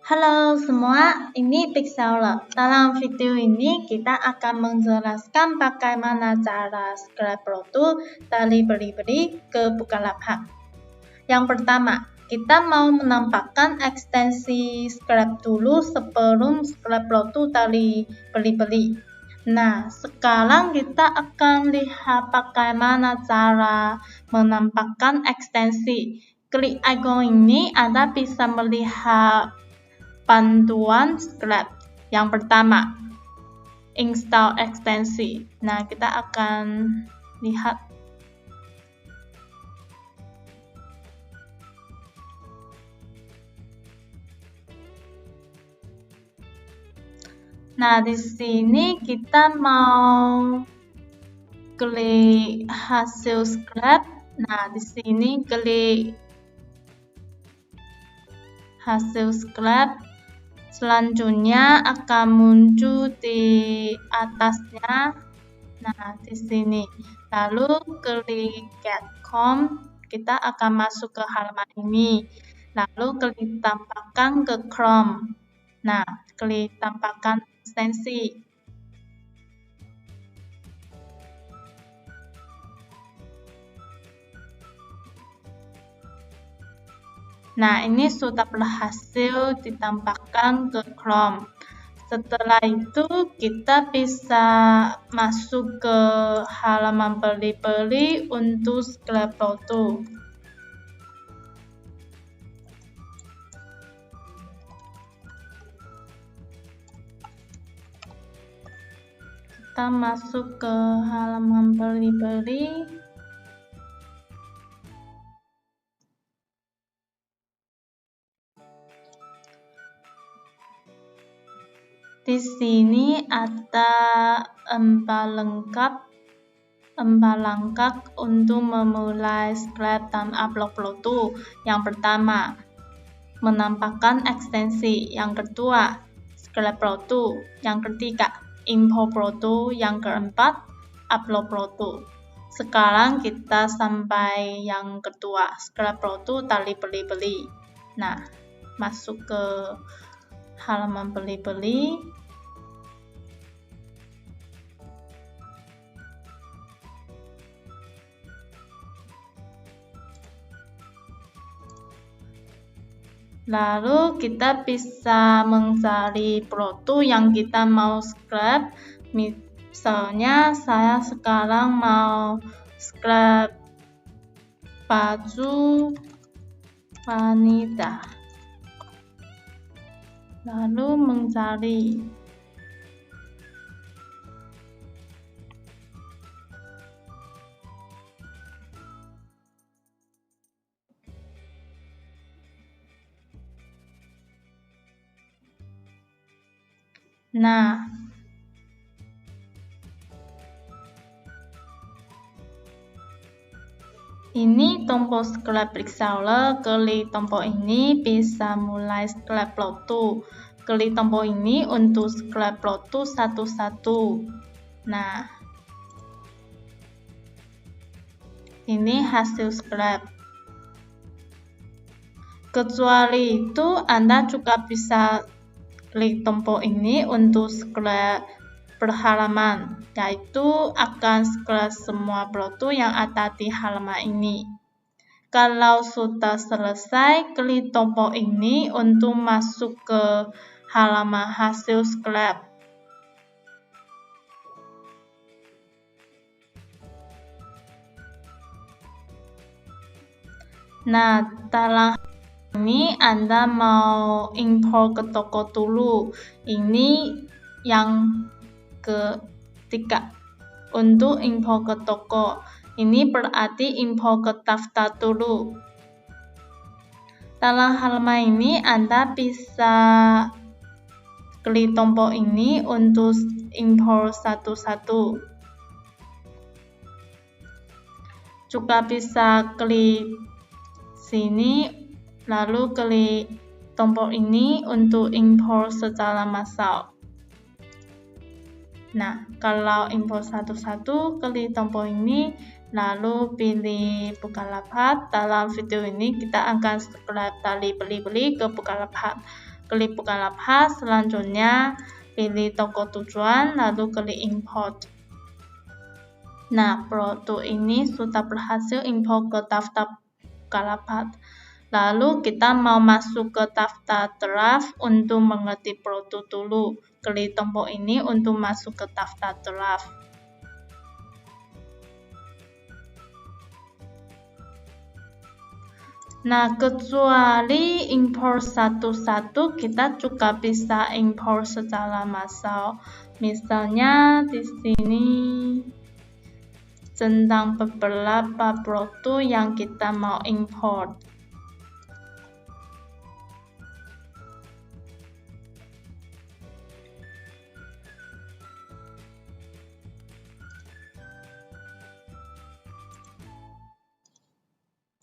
Halo semua, ini Pixel. Dalam video ini kita akan menjelaskan bagaimana cara subscribe produk dari beli-beli ke Bukalapak. Yang pertama, kita mau menampakkan ekstensi subscribe dulu sebelum subscribe produk dari beli-beli. Nah, sekarang kita akan lihat bagaimana cara menampakkan ekstensi. Klik ikon ini, Anda bisa melihat panduan subscribe. Yang pertama, install ekstensi. Nah, kita akan lihat. Nah, di sini kita mau klik hasil subscribe. Nah, di sini klik hasil subscribe. Selanjutnya akan muncul di atasnya. Nah, di sini. Lalu klik get com. Kita akan masuk ke halaman ini. Lalu klik tampakkan ke Chrome. Nah, klik tampakkan ekstensi. Nah, ini sudah berhasil ditampakkan ke Chrome. Setelah itu, kita bisa masuk ke halaman beli-beli untuk subscribe produk. Kita masuk ke halaman beli-beli. Di sini ada 4 langkah untuk memulai subscribe dan upload produk. Yang pertama, menampakkan ekstensi. Yang kedua, subscribe produk. Yang ketiga, import produk. Yang keempat, upload produk. Sekarang kita sampai yang kedua, subscribe produk dari beli-beli. Nah, masuk ke halaman beli-beli. Lalu kita bisa mencari produk yang kita mau subscribe. Misalnya saya sekarang mau subscribe baju wanita. Lalu mencari. Nah, ini tombol subscribe reseller. Klik tombol ini bisa mulai subscribe produk. Klik tombol ini untuk subscribe produk satu-satu. Nah, ini hasil subscribe. Kecuali itu, Anda juga bisa klik tombol ini untuk subscribe berhalaman, yaitu akan subscribe semua produk yang ada di halaman ini. Kalau sudah selesai, klik tombol ini untuk masuk ke halaman hasil subscribe. Nah, dalam ini Anda mau import ke toko dulu. Ini yang ketiga. Untuk import ke toko. Ini berarti import ke daftar dulu. Dalam halaman ini Anda bisa klik tombol ini untuk import satu-satu. Juga bisa klik sini. Lalu klik tombol ini untuk import secara massal. Nah, kalau import satu-satu, klik tombol ini, lalu pilih Bukalapak. Dalam video ini kita akan subscribe dari beli-beli ke Bukalapak. klik Bukalapak, selanjutnya pilih toko tujuan, lalu klik import. Nah, produk ini sudah berhasil import ke daftar Bukalapak. Lalu kita mau masuk ke daftar draft untuk mengerti produk dulu. Klik tombol ini untuk masuk ke daftar draft. Nah, kecuali import satu-satu, kita juga bisa import secara massal. Misalnya di sini tentang beberapa produk yang kita mau import.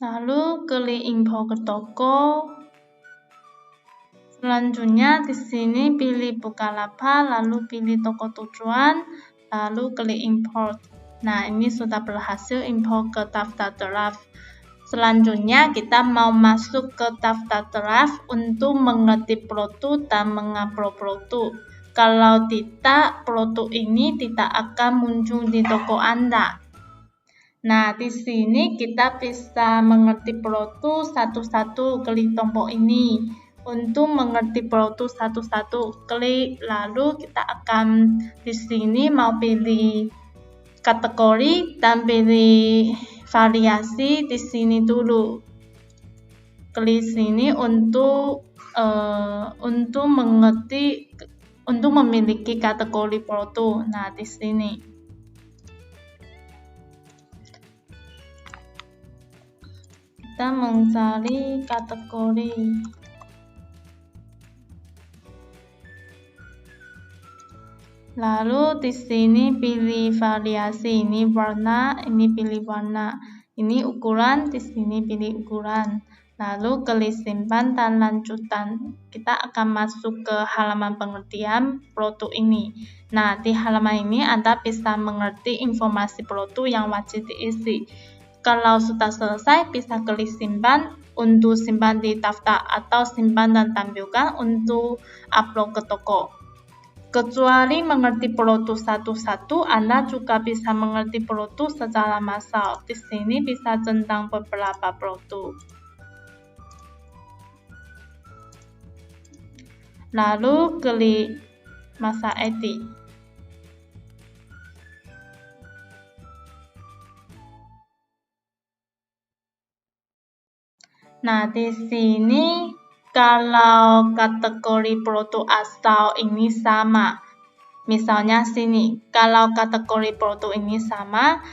Lalu klik import ke toko. Selanjutnya di sini pilih Bukalapak, lalu pilih toko tujuan, lalu klik import. Nah, ini sudah berhasil import ke daftar draft. Selanjutnya kita mau masuk ke daftar draft untuk mengerti produk dan mengupload produk. Kalau tidak, produk ini tidak akan muncul di toko Anda. Nah, di sini kita bisa mengerti produk satu-satu, klik tombol ini. Untuk mengerti produk satu-satu, klik, lalu kita akan di sini mau pilih kategori dan pilih variasi di sini dulu. Klik sini untuk memiliki kategori produk. Nah, di sini. Kita mencari kategori. Lalu di sini pilih variasi, ini warna, ini pilih warna. Ini ukuran, di sini pilih ukuran. Lalu klik simpan dan lanjutan. Kita akan masuk ke halaman pengertian produk ini. Nah, di halaman ini Anda bisa mengerti informasi produk yang wajib diisi. Kalau sudah selesai, bisa klik simpan untuk simpan di daftar atau simpan dan tampilkan untuk upload ke toko. Kecuali mengerti produk satu-satu, Anda juga bisa mengerti produk secara massal. Di sini bisa tentang beberapa produk. Lalu klik masa edit. Nah, di sini kalau kategori produk asal ini sama, misalnya sini, kalau kategori produk ini sama,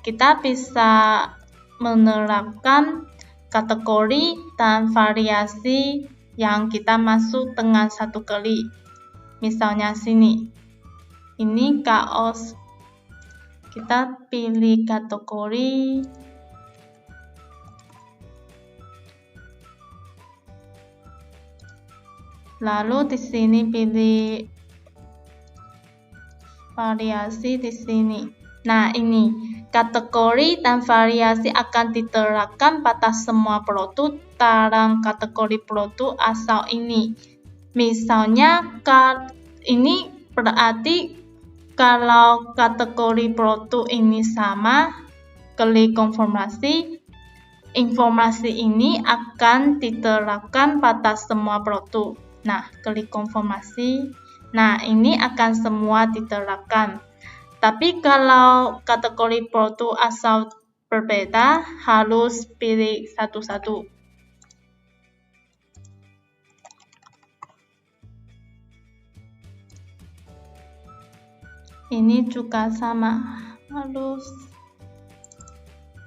kita bisa menerapkan kategori dan variasi yang kita masuk dengan satu klik. Misalnya sini, ini kaos, kita pilih kategori. Lalu di sini pilih variasi di sini. Nah, ini kategori dan variasi akan diterapkan pada semua produk dalam kategori produk asal ini. Misalnya, ini berarti kalau kategori produk ini sama, klik konfirmasi. Informasi ini akan diterapkan pada semua produk. Nah, klik konfirmasi. Nah, ini akan semua diterapkan. Tapi kalau kategori produk asal berbeda, harus pilih satu-satu. Ini juga sama, harus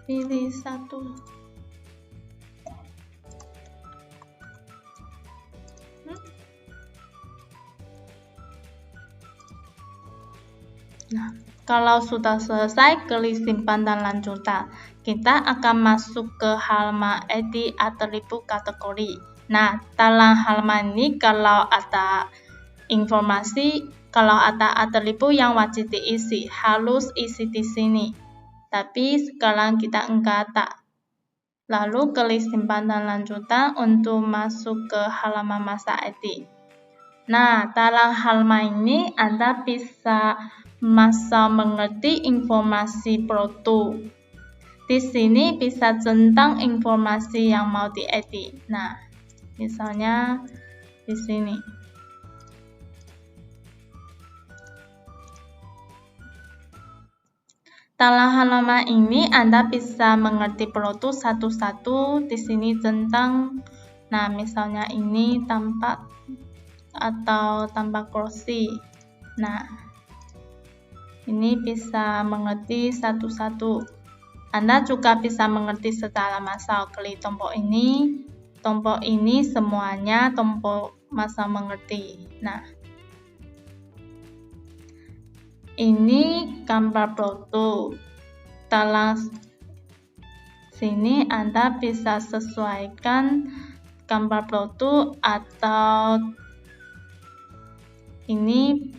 pilih satu. Nah, kalau sudah selesai, klik simpan dan lanjutan. Kita akan masuk ke halaman edit atribut kategori. Nah, dalam halaman ini kalau ada informasi, kalau ada atribut yang wajib diisi, harus isi di sini. Tapi sekarang kita enggak ada. Lalu klik simpan dan lanjutan untuk masuk ke halaman masa edit. Nah, dalam halaman ini Anda bisa mengerti informasi produk. Di sini bisa tentang informasi yang mau diedit. Nah, misalnya di sini. Dalam halaman ini Anda bisa mengerti produk satu-satu. Di sini tentang, nah misalnya ini tampak atau tanpa kursi. Nah, ini bisa mengerti satu-satu. Anda juga bisa mengerti secara massal. Klik tombol ini. Tombol ini semuanya tombol massal mengerti. Nah, ini gambar produk. Dalam sini Anda bisa sesuaikan gambar produk atau ini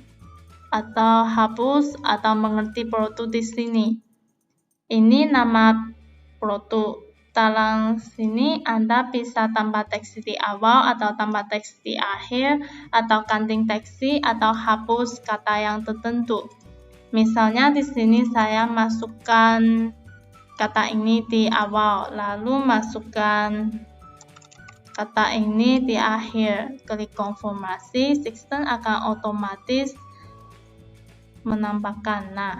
atau hapus atau mengerti produk di sini. Ini nama produk. Dalam sini Anda bisa tambah teks di awal atau tambah teks di akhir atau ganti teks atau hapus kata yang tertentu. Misalnya di sini saya masukkan kata ini di awal, lalu masukkan kata ini di akhir. Klik konfirmasi, sistem akan otomatis menambahkan. Nah,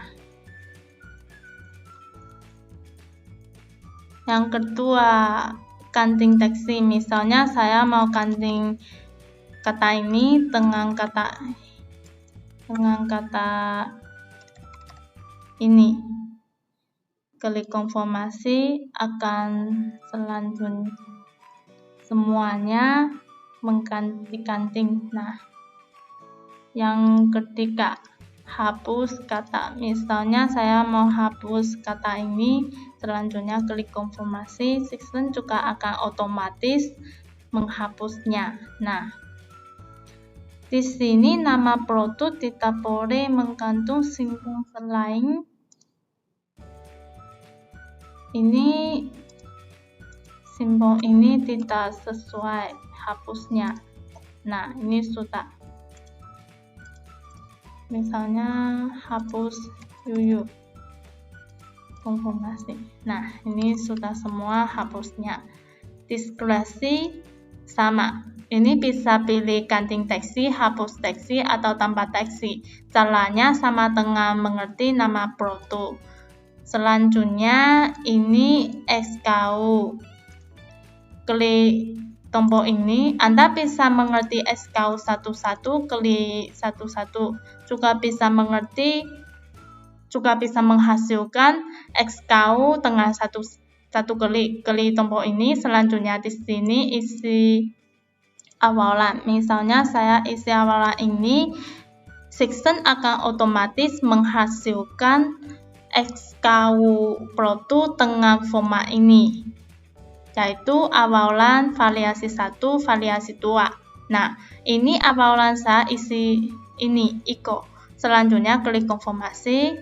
yang kedua, ganti teks. Misalnya saya mau ganti kata ini dengan kata ini. Klik konfirmasi, akan selanjutnya semuanya mengganti-ganti. Nah, yang ketiga, hapus kata. Misalnya saya mau hapus kata ini, selanjutnya klik konfirmasi, sistem juga akan otomatis menghapusnya. Nah, di sini nama produk tidak boleh menggantung simbol selain ini. Simbol ini tidak sesuai, hapusnya. Nah, ini sudah. Misalnya hapus Yuyu. Konfirmasi. Nah, ini sudah semua hapusnya. Diskresi sama. Ini bisa pilih ganti teks, hapus teks, atau tambah teks. Caranya sama dengan mengerti nama produk. Selanjutnya ini SKU. Klik tombol ini, Anda bisa mengerti SKU satu-satu, klik satu-satu. Juga bisa menghasilkan SKU dengan satu klik. Klik tombol ini, selanjutnya di sini isi awalan. Misalnya saya isi awalan ini, sistem akan otomatis menghasilkan SKU produk dengan format ini, yaitu awalan variasi 1, variasi 2. Nah, ini awalan saya isi ini, ICO. Selanjutnya klik konfirmasi,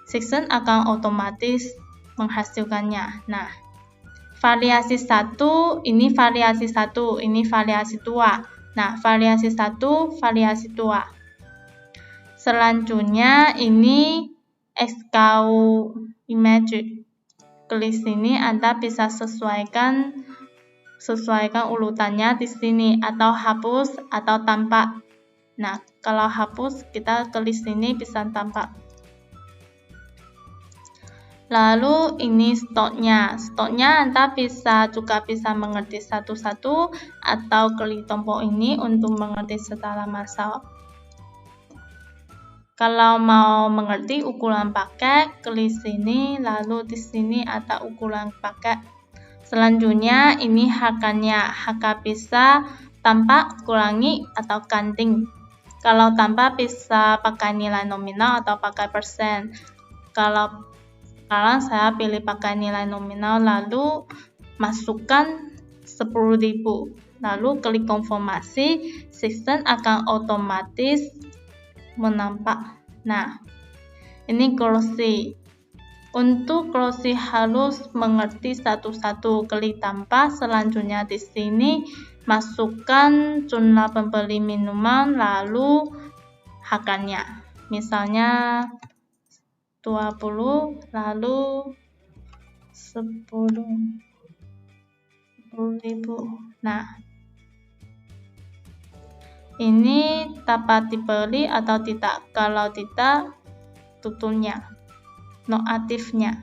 sistem akan otomatis menghasilkannya. Nah, variasi 1, ini variasi 1, ini variasi 2. Nah, variasi 1, variasi 2. Selanjutnya ini SKU image. Klik sini, Anda bisa sesuaikan urutannya di sini, atau hapus atau tampak. Nah, kalau hapus kita klik sini bisa tampak. Lalu ini stoknya. Stoknya Anda juga bisa mengerti satu-satu atau klik tombol ini untuk mengerti secara massal. Kalau mau mengerti ukuran paket, klik sini, lalu di sini ada ukuran paket. Selanjutnya ini harganya. Harga bisa tambah, kurangi, atau ganti. Kalau tambah bisa pakai nilai nominal atau pakai persen. Kalau sekarang saya pilih pakai nilai nominal, lalu masukkan 10.000. Lalu klik konfirmasi, sistem akan otomatis menampak. Nah, ini kursi. Untuk Rosie harus mengerti satu-satu. Klik tanpa selanjutnya di sini masukkan jumlah pembeli minuman lalu harganya. Misalnya 20 lalu 10.000. Nah, ini dapat dibeli atau tidak. Kalau tidak, tutupnya, no aktifnya.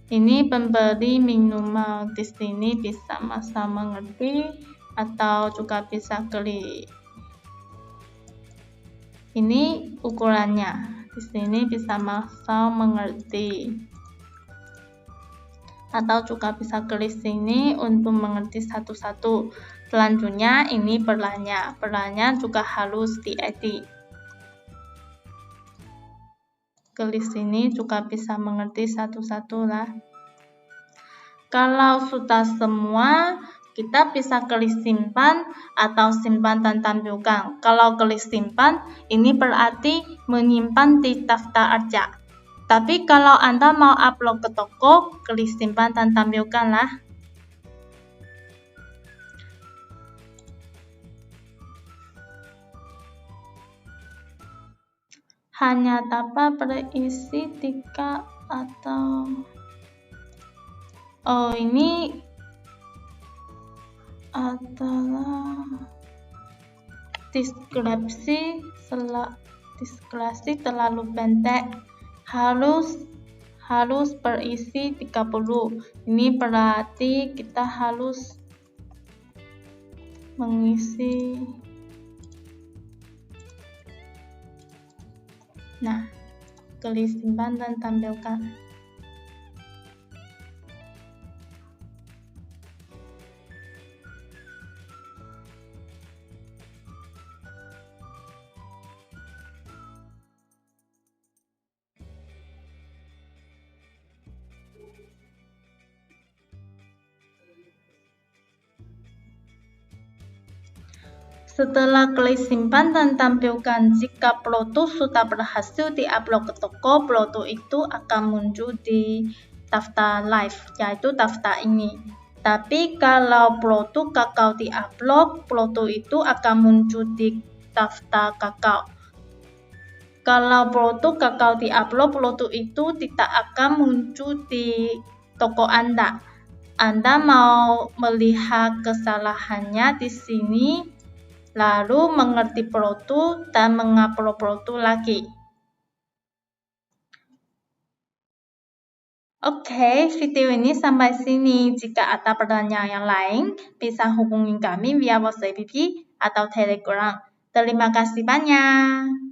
Ini pembeli minuman di sini bisa masa mengerti atau juga bisa klik. Ini ukurannya. Di sini bisa masa mengerti. Atau juga bisa klik sini untuk mengerti satu-satu. Selanjutnya ini perannya. Perannya juga harus diedit. Klik sini juga bisa mengerti satu-satu lah. Kalau sudah semua, kita bisa klik simpan atau simpan dan tampilkan. Kalau klik simpan, ini berarti menyimpan di daftar aja. Tapi kalau Anda mau upload ke toko, klik simpan dan tampilkan lah. Hanya dapat berisi 3 atau... Oh, ini adalah deskripsi terlalu pendek. Harus berisi 30. Ini berarti kita harus mengisi. Nah, klik simpan dan tampilkan. Setelah klik simpan dan tampilkan, jika produk sudah berhasil diupload ke toko, produk itu akan muncul di daftar live, yaitu daftar ini. Tapi kalau produk kakao diupload, produk itu akan muncul di daftar kakao. Kalau produk kakao diupload, produk itu tidak akan muncul di toko Anda. Anda mau melihat kesalahannya di sini, lalu mengerti produk dan mengupload produk lagi. Oke, video ini sampai sini. Jika ada pertanyaan yang lain, bisa hubungi kami via WhatsApp atau Telegram. Terima kasih banyak.